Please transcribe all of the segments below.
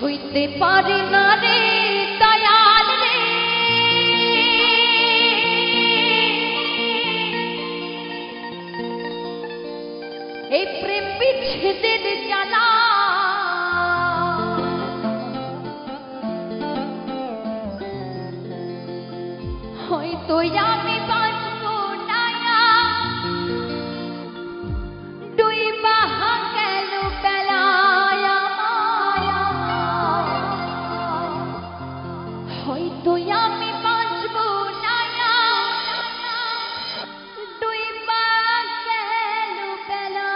হইতে পারে না রে দয়াল রে, এই প্রেম বিচ্ছেদের জ্বালা হয়তো আমি বাঁচবো না, ডুইবা গেল বেলায় হয়তো আমি বাঁচবো না, ডুইবা গেল বেলায়।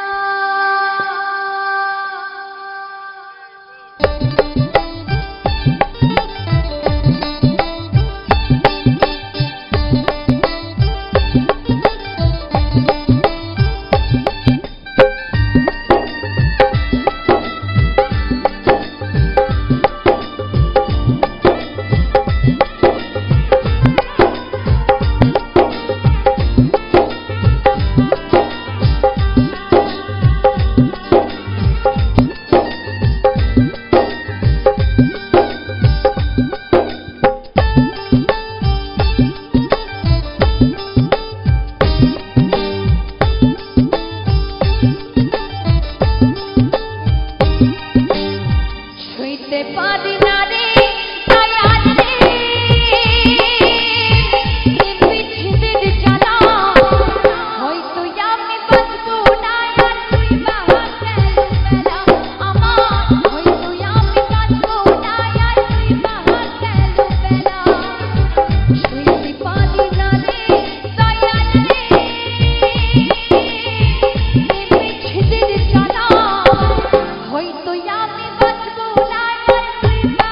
হয়তো আমি বাঁচবো না,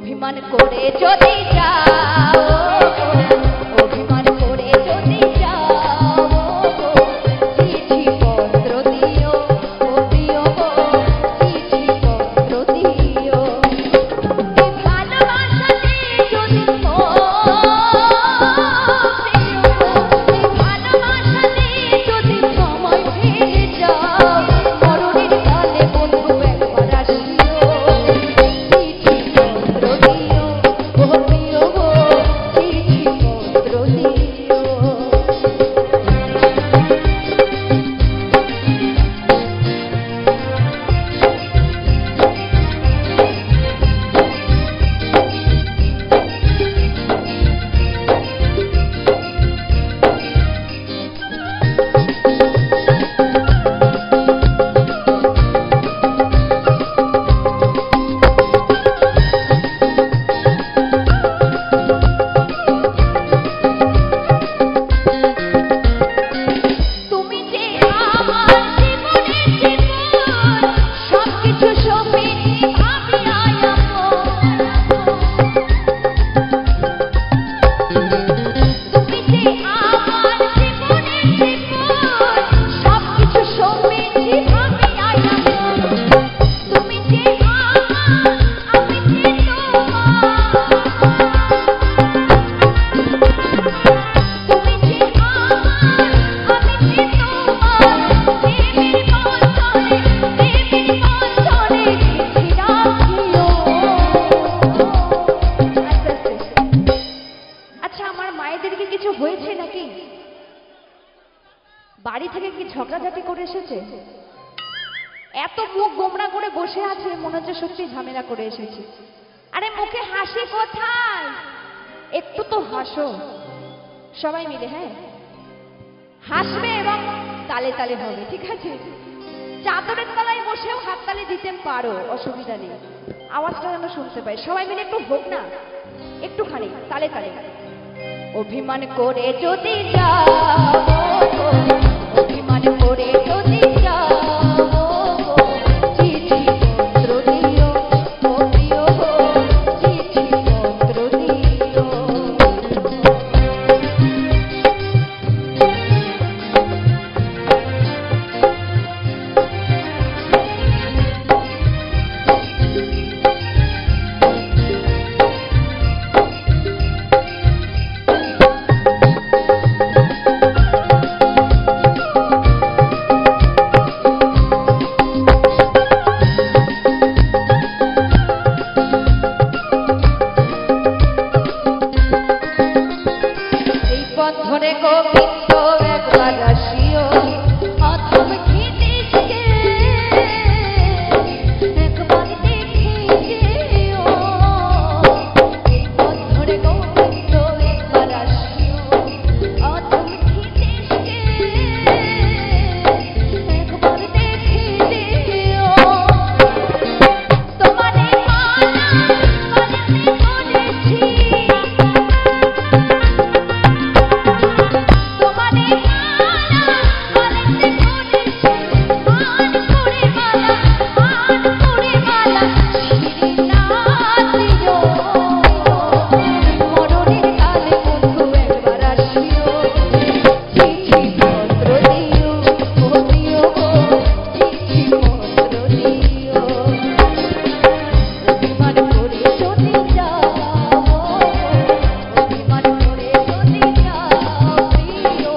অভিমান করে যদি যাও, অভিমান করে যদি যাও, চিঠি পত্র দিও, ও দিও গো, চিঠি পত্র দিও। এই ভালোবাসাতে যদি এই ভালোবাসাতে যদি সময় ফিরে যাও, মরণের কালে বন্ধু একবার আসিও, চিঠি পত্র দিও, ও দিও গো, চিঠি পত্র দিও। তুমি যে আমার জীবনের জীবন, সবকিছু সমেতে ভাবিয়াই তুমি যে আমার জীবনের জীবন, সবকিছু সমেতে ভাবিয়াই তুমি যে আমার, আমি যে তোমার, তুমি যে আমার, আমি যে তোমার, প্রেমের বন্ধনে, প্রেমের বন্ধনে চিঠি রাখিও। আচ্ছা, আমার মায়েদেরকে কিছু হয়েছে নাকি? বাড়ি থেকে কি ঝগড়াঝাটি করে এসেছে? এত মুখ গোমড়া করে বসে আছে, মনে হচ্ছে সত্যি ঝামেলা করে এসেছে। আরে মুখে হাসি কোথায়? একটু তো হাসো সবাই মিলে। হ্যাঁ, হাসবে এবং তালে তালে হবে, ঠিক আছে? চাদরের তলায় বসেও হাততালি দিতে পারো, অসুবিধা নেই। আওয়াজটা যেন শুনতে পাই, সবাই মিলে একটু হোক না, একটুখানি তালে তালে। অভিমান করে যদি যাও, অভিমান করে যদি যাও, চিঠি পত্র দিও, ও দিও গো, চিঠি পত্র দিও। এই বন্ধনে গোবিন্দ একবার আসিও, অথম ঘিটিকে একবার দেখে যেও। এই বন্ধনে গোবিন্দ একবার আসিও, অথম ঘিটিকে একবার দেখে যেও। তোমারে মালা গলাতে পরেছি, তোমারে মালা গলাতে পরেছি, মান করে মালা, মান করে মালা ছিঁড়ে না দিও। মরণের কালে বন্ধু একবার আসিও, চিঠি পত্র দিও, ও দিও গো, চিঠি পত্র দিও। অভিমান করে যদি যাও, অভিমান করে যদি যাও, দিও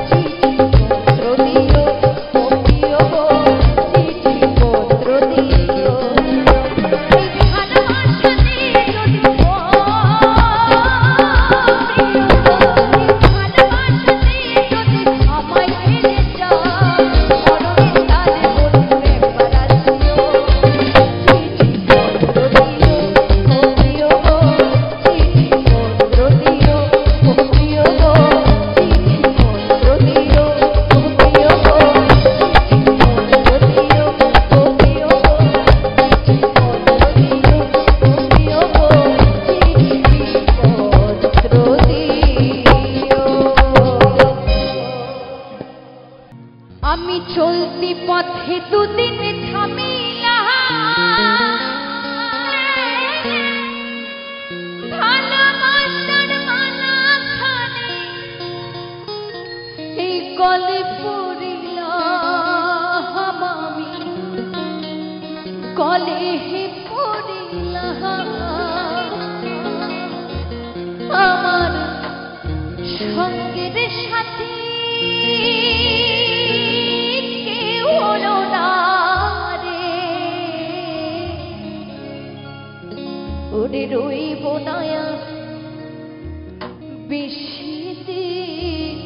চিঠি পত্র দিও, ও দিও গো, চিঠি পত্র দিও। এই ভালোবাসাতে যদি ভালোবাসাতে যদি আমায় ফেলে যাও, মরণের কালে বন্ধু একবার আসিও, চিঠি পত্র দিও, ও দিও গো, চিঠি পত্র দিও, ও দিও গো, চিঠি পত্র দিও, ও দিও গো, চিঠি পত্র দিও, ও দিও গো, চিঠি পত্র দিও, ও দিও গো, চিঠি পত্র দিও। আমি চলতি পথে দুদিন থামিলাম, গলে পড়িলাম আমি গলে পড়িলাম আমার সঙ্গের সাথী কেউ হলো না রে ওরে রইব না বেশি দিন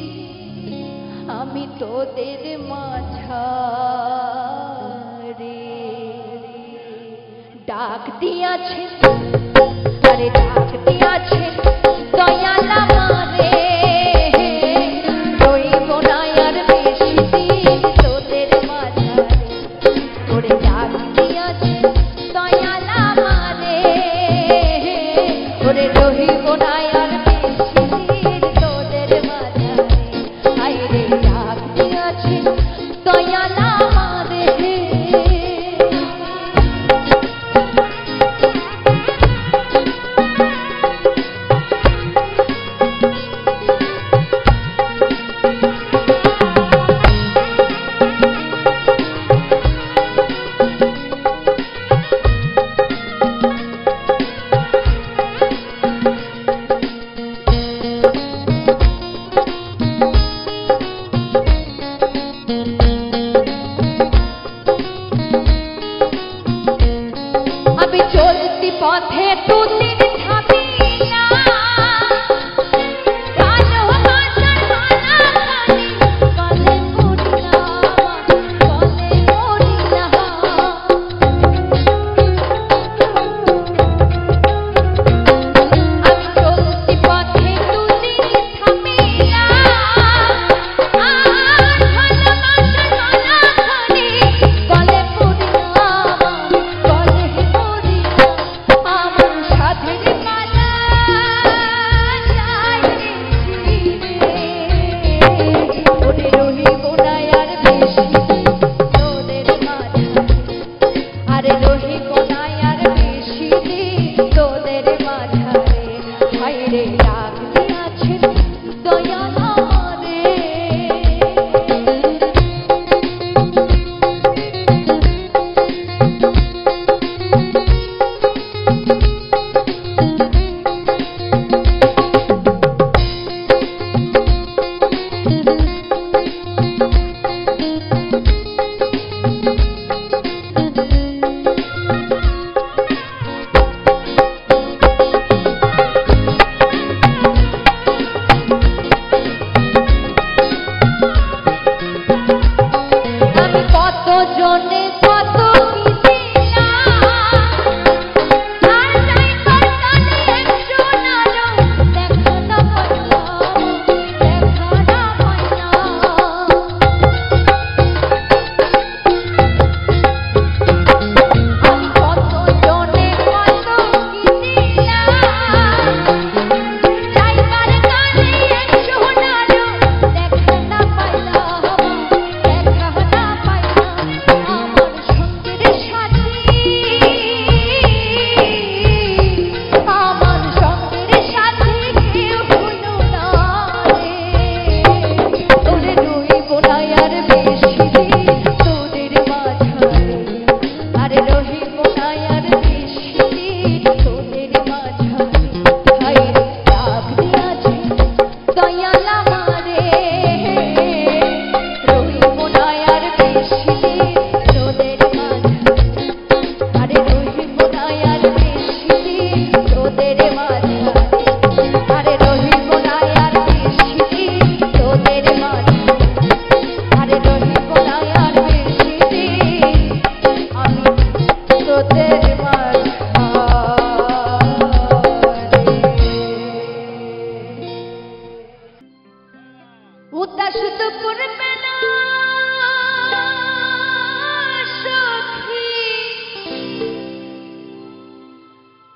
আমি তোদের মাঝারে ডাক দিয়াছে আরে ডাক দিয়াছে দয়াল আমারে রইব না আর বেশি দিন তোদের মাঝারে ওরে ডাক দিয়াছে দয়াল আমারে ওরে রইব না আর বেশি দিন তোদের মাঝারে আইরে ডাক দিয়াছে দয়াল আমারে চলতি পথে তুতির থামি না কালো মাথার মালা খালি গলে পড়িলাম আমি চলতি পথে তুতির থামি না আর কালো মাথার মালা খালি গলে পড়িলাম আমার সাথের মালা ওরে রহিব না আর বেশি তোদের মাঝারে আরে রহিব না আর বেশি তোদের মাঝারে হায়রে ডাক দিয়াছে দয়াল আমারে আমি কত জনে কত কি দিলাম আর যাই করতালি একজন আলো দেখা না পাইলাম আমি কত জনে কত কি দিলাম যাই করতালি একজন আলো দেখা না পাইলাম আমার সঙ্গের সাথী আমার সঙ্গের সাথী কেউ হলো না রে ওরে রইব না আর বেশি দিন তোদের মাঝারে আরে রহিব না আর বেশি দিন তোদের মাঝারে হায়রে ডাক দিয়াছে দয়াল আমারে রহিব না আর বেশি দিন তোদের মাঝারে আরে রহিব না আর বেশি দিন তোদের মাঝারে আরে রহিব না আর বেশি দিন তোদের মাঝারে আরে রহিব না আর বেশি দিন আমি তোদের মাঝারে উদাস দুপুর বেলা সখী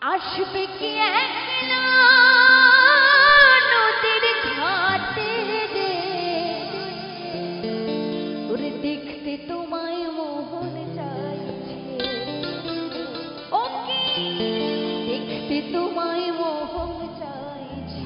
আসবে কি একলা নদীর ঘাটে রে ওরে দেখতে তোমায় মোহন চাইছে ও কি দেখতে তোমায় মোহন চাইছে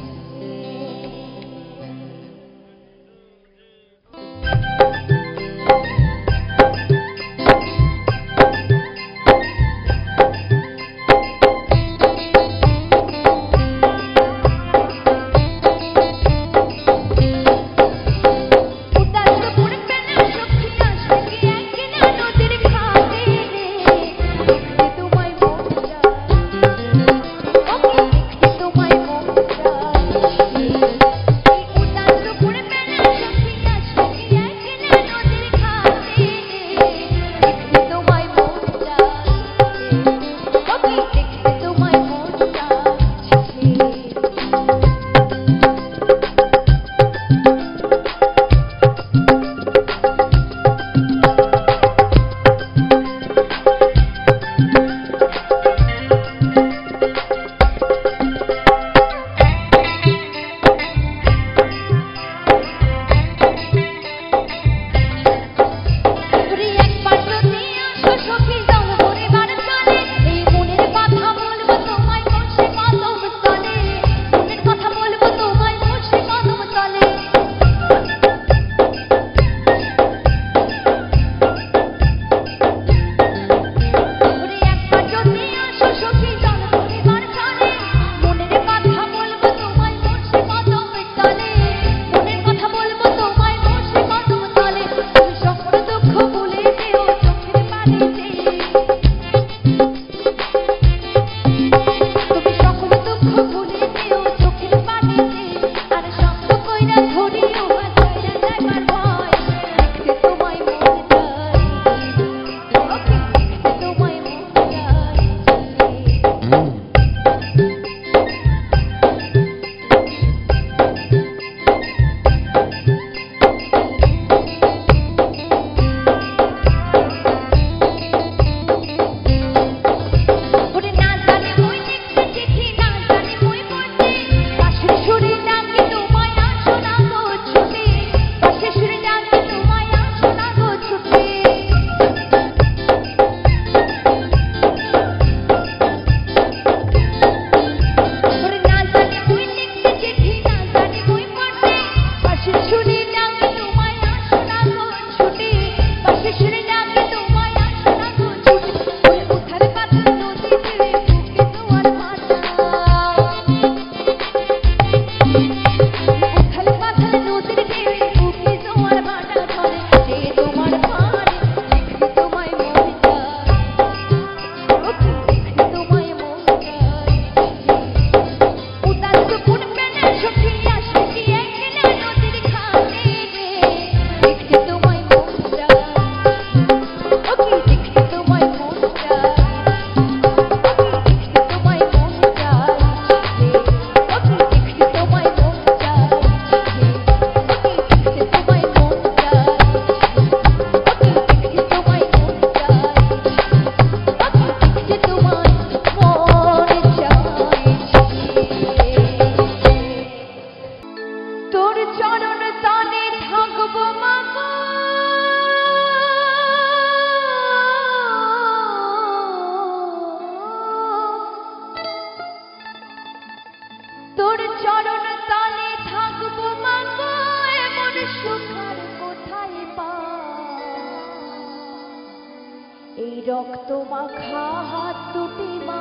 এই রক্ত মাখা হাত দুটি মা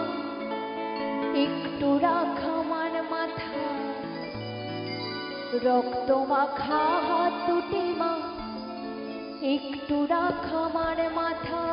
একটু রাখ আমার মাথা, রক্ত মাখা হাত দুটি মা একটু রাখ আমার মাথা।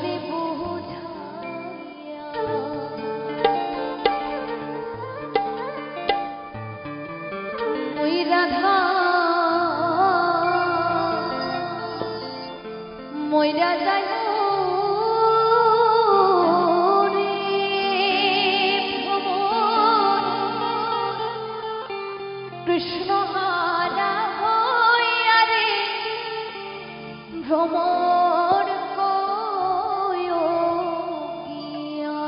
রে বুঝাইয়া ওই রাধা মইরা যায় রে ভ্রমর কৃষ্ণ হারা হইয়া রে ভ্রমর কয় গিয়া।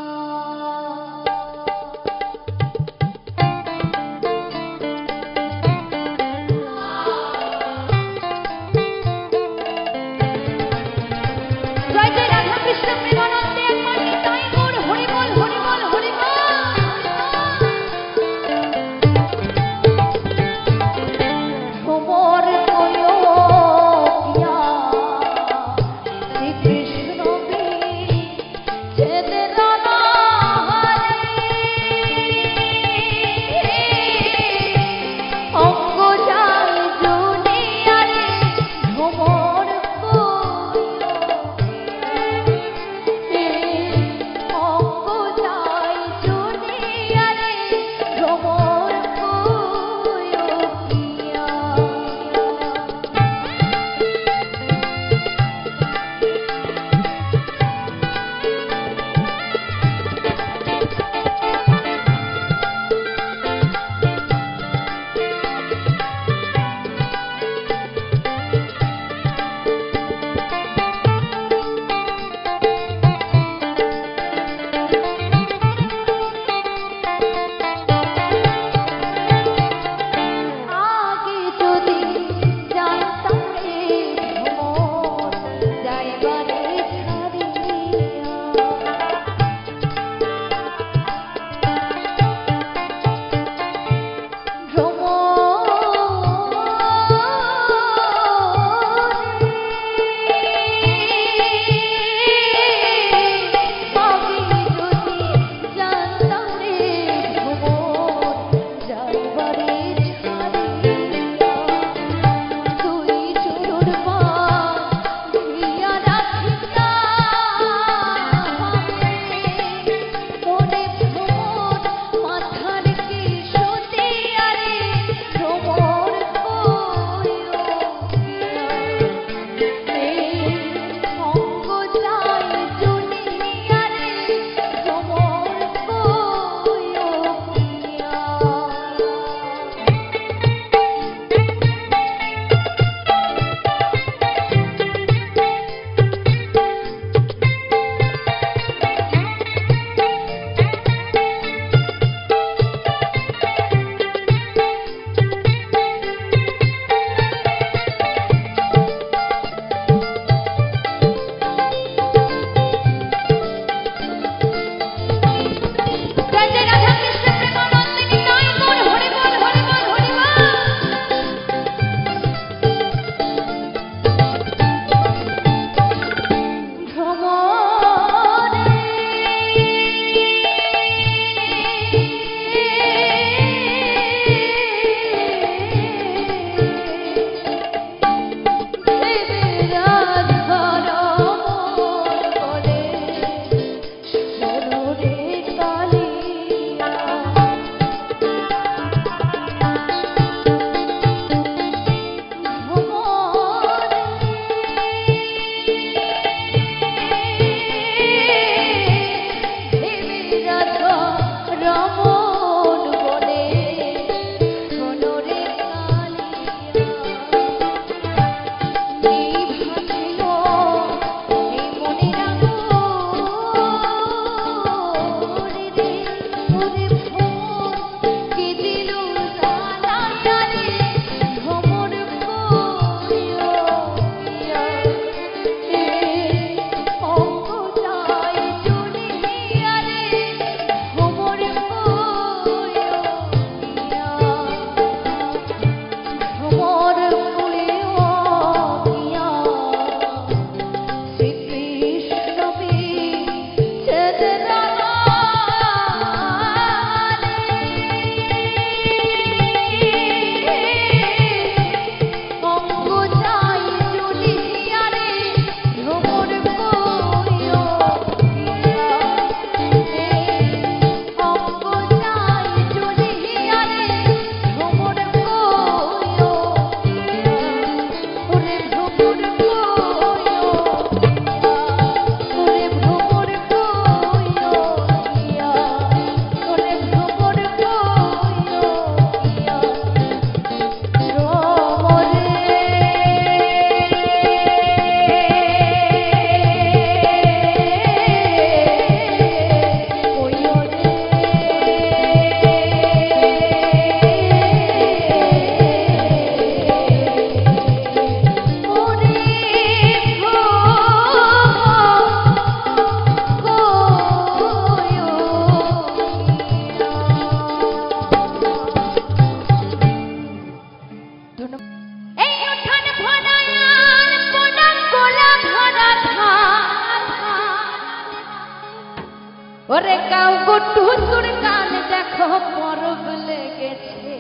ওরে গাও গুট্টু সুর গান দেখো পরব লেগেছে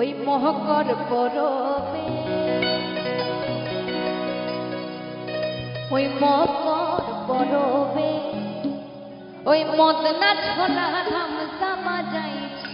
ওই মহকর পরবে ওই মহকর পরবে ওই মদনা ছোলা ধামসা বাজাইছে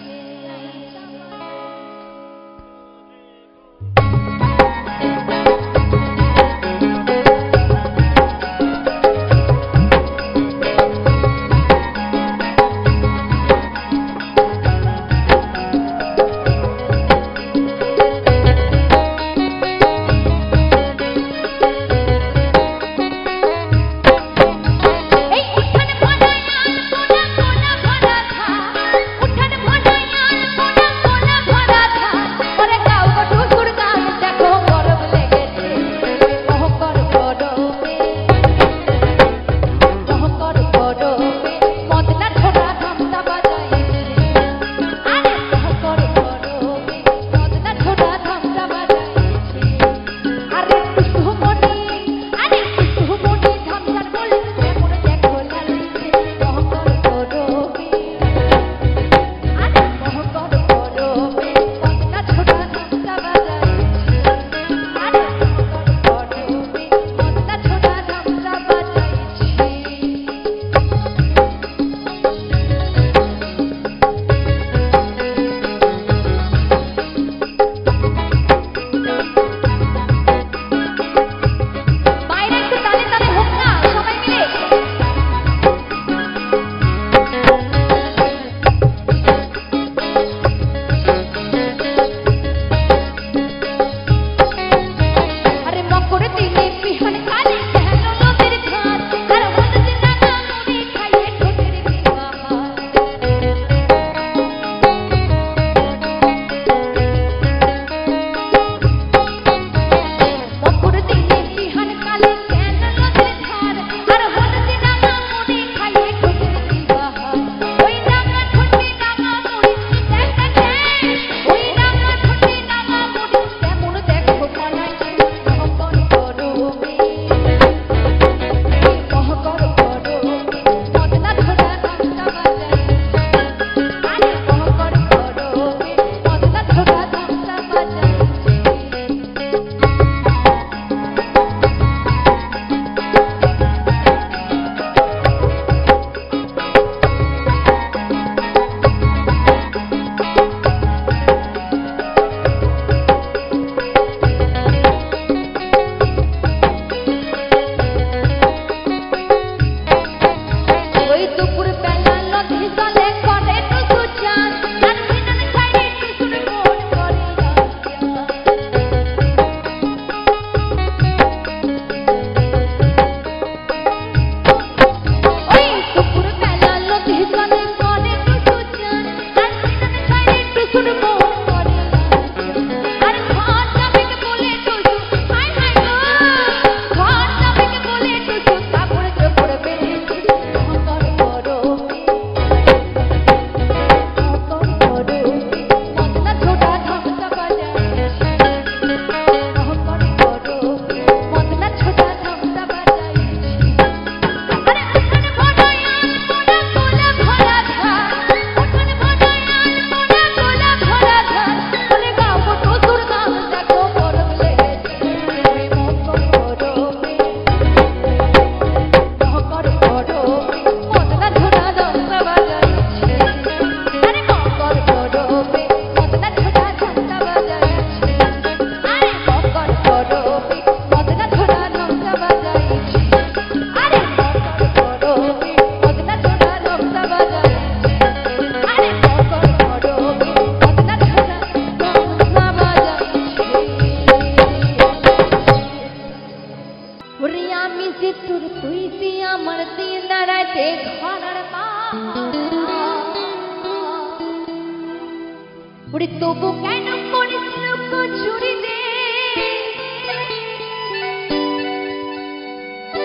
ওরে তবু কেন করিস লুকোচুরি রে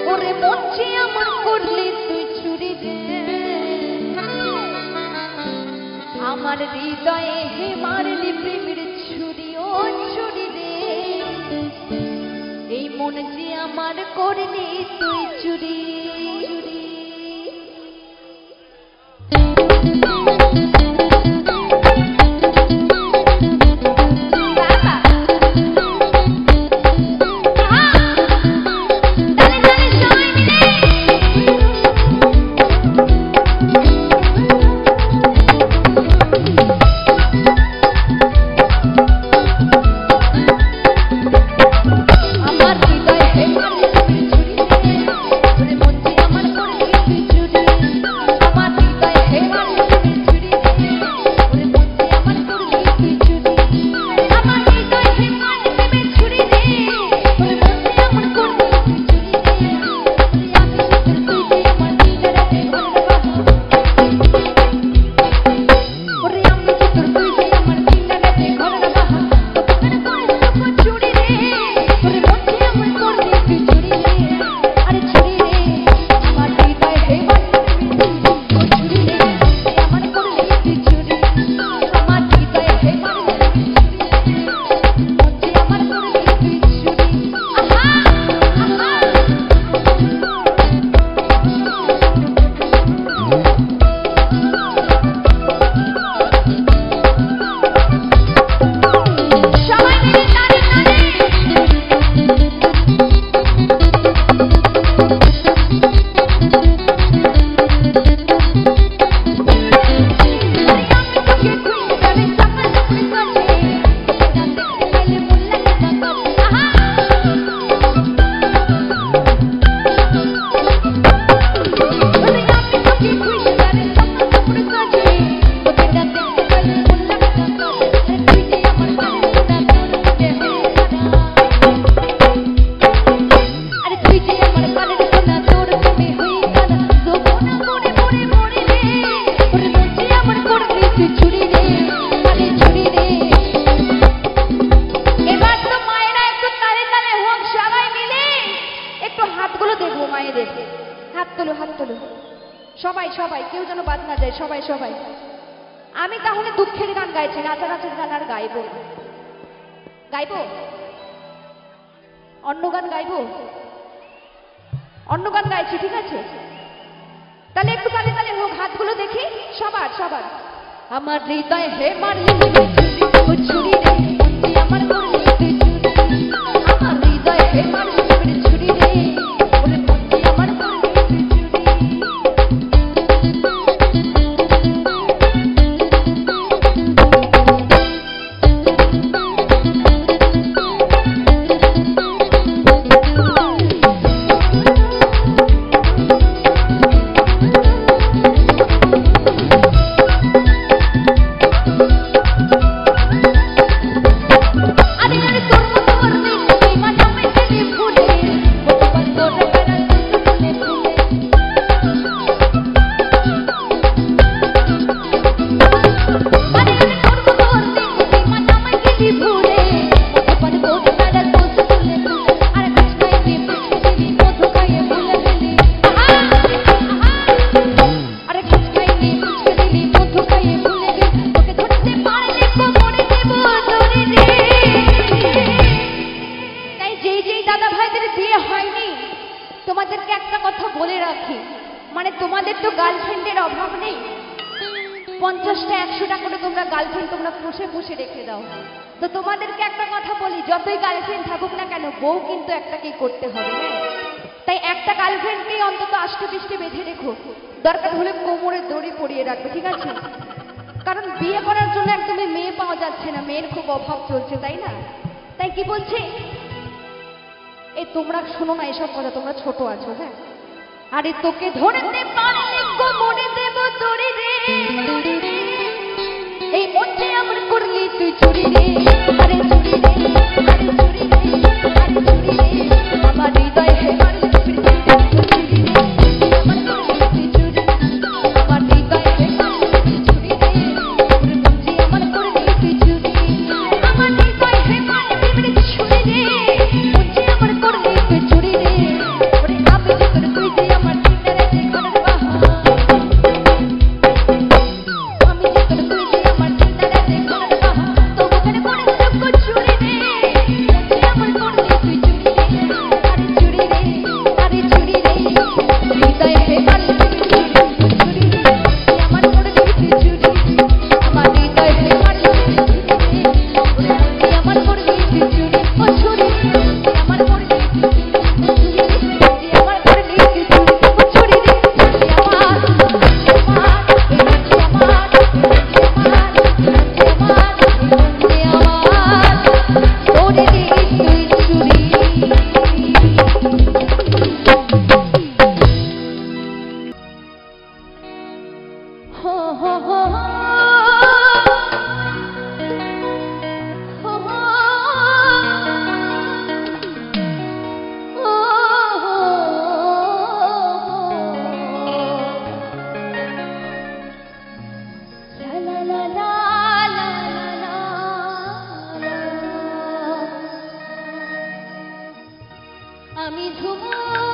ওরে মনছি আমার করলি তুই চুরি রে আমার হৃদয়ে হে মারলি প্রেমের ছুরি ও ছুরি রে এই মন যে আমার করলি তুই চুরি হাত তোলো, সবাই সবাই, কেউ যেন বাদ না যায়, সবাই সবাই। আমি তাহলে দুঃখের গান গাইছি, নাচানাচের গান আর গাইবো না। গাইবো? অন্য গান গাইবো? অন্য গান গাইছি, ঠিক আছে? তাহলে একটু তালে তালে হোক, হাতগুলো দেখি সবার সবার। আমার হৃদয় হে মারলি ছুরি রে, তুই আমার করলি তুই চুরি। আমার হৃদয় হে মারলি ছুরি রে, ওরে তুই আমার করলি তুই চুরি। তোমাদেরকে একটা কথা বলে রাখি, মানে তোমাদের তো গার্লফ্রেন্ডের অভাব নেই, 50টা 100টা করে তোমরা গার্লফ্রেন্ড তোমরা পুষে পুষে রেখে দাও। তো তোমাদেরকে একটা কথা বলি, যতই গার্লফ্রেন্ড থাকুক না কেন, বউ কিন্তু একটাকেই করতে হবে। হ্যাঁ, তাই একটা গার্লফ্রেন্ডকেই অন্তত আষ্টে পৃষ্ঠে বেঁধে রেখো, দরকার হলে কোমরে দড়ি পরিয়ে রাখবে, ঠিক আছে? কারণ বিয়ে করার জন্য একদমই মেয়ে পাওয়া যাচ্ছে না, মেয়ের খুব অভাব চলছে, তাই না? তাই কি বলছে, এই তোমরা শোনো না এসব কথা, তোমরা ছোট আছো। হ্যাঁ, আরে তোকে ধরতে পারলে কোমরে দেব দড়ি রে, এই মনটা আমার করলি তুই চুরি রে। আরে চুরি রে, আরে চুরি রে, আরে চুরি রে, আমার হৃদয় হে মারলি তুই চুরি রে, আমার করলি তুই চুরি, আমার হৃদয় হে মারলি তুই চুরি রে, তুই আমার করলি তুই চুরি, আমার হৃদয় হে মারলি তুই চুরি রে, তুই আমার করলি তুই চুরি রে, ওরে আমি যে তোর তুই যে আমার চিন্তারে যে ঘরের বাহা, আমি যে তোর তুই যে আমার চিন্তারে যে ঘরের বাহা, তো মুখের পড়ে সব চুরি রে, তুই আমার করলি তুই চুরি রে, আরে চুরি রে, আরে চুরি রে, হৃদয় হে মারলি তুই চুরি রে, তুই আমার করলি তুই চুরি, আমার হৃদয় হে মারলি তুই চুরি রে, তুই আমার করলি তুই চুরি, ও চুরি, তুই আমার করলি তুই চুরি, তুই আমার করলি তুই চুরি, ও চুরি রে, তুই আমার, আমি ঝুমুর